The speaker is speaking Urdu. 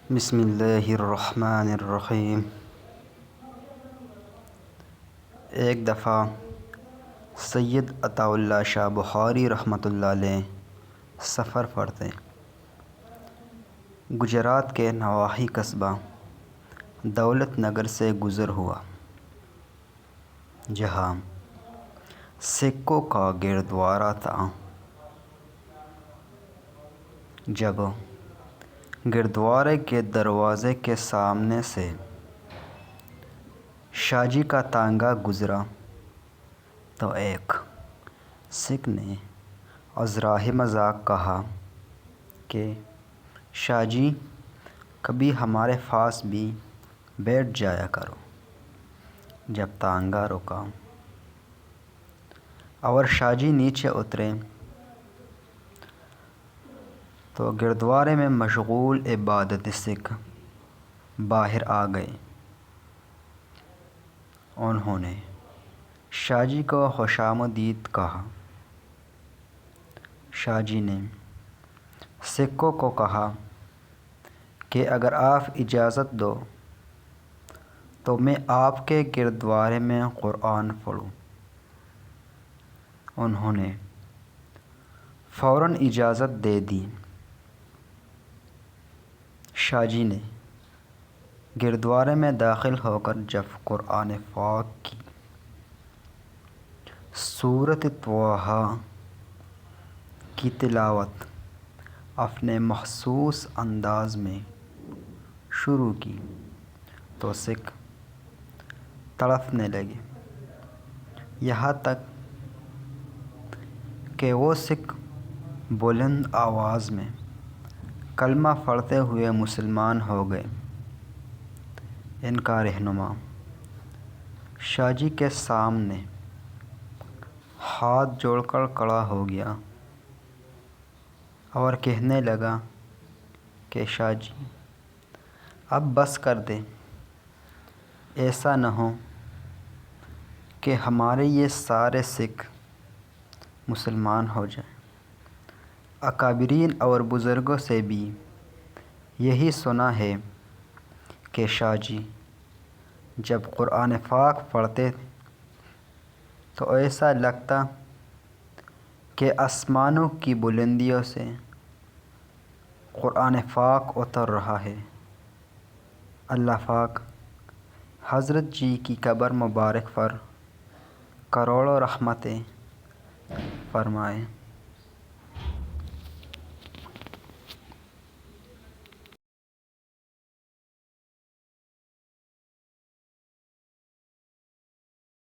بسم اللہ الرحمن الرحیم۔ ایک دفعہ سید عطاء اللہ شاہ بخاری رحمۃ اللہ علیہ سفر پر تھے۔ گجرات کے نواحی قصبہ دولت نگر سے گزر ہوا، جہاں سکھوں کا گردوارہ تھا۔ جب گردوارے کے دروازے کے سامنے سے شاہ جی کا تانگا گزرا تو ایک سکھ نے عذرائے مذاق کہا کہ شاہ جی کبھی ہمارے پاس بھی بیٹھ جایا کرو۔ جب تانگا رکا اور شاہ جی نیچے اترے تو گردوارے میں مشغول عبادت سکھ باہر آ گئے۔ انہوں نے شاہ جی کو خوش آمدید کہا۔ شاہ جی نے سکھوں کو کہا کہ اگر آپ اجازت دو تو میں آپ کے گردوارے میں قرآن پڑھوں۔ انہوں نے فوراً اجازت دے دی۔ شاہ جی نے گردوارے میں داخل ہو کر جب قرآن پاک کی سورۃ طٰہٰ کی تلاوت اپنے مخصوص انداز میں شروع کی تو سکھ تڑپنے لگے، یہاں تک کہ وہ سکھ بلند آواز میں کلمہ پڑھتے ہوئے مسلمان ہو گئے۔ ان کا رہنما شاہ جی کے سامنے ہاتھ جوڑ کر کھڑا ہو گیا اور کہنے لگا کہ شاہ جی اب بس کر دیں، ایسا نہ ہو کہ ہمارے یہ سارے سکھ مسلمان ہو جائیں۔ اکابرین اور بزرگوں سے بھی یہی سنا ہے کہ شاہ جی جب قرآن پاک پڑھتے تو ایسا لگتا کہ آسمانوں کی بلندیوں سے قرآن پاک اتر رہا ہے۔ اللہ پاک حضرت جی کی قبر مبارک پر کروڑوں رحمتیں فرمائے۔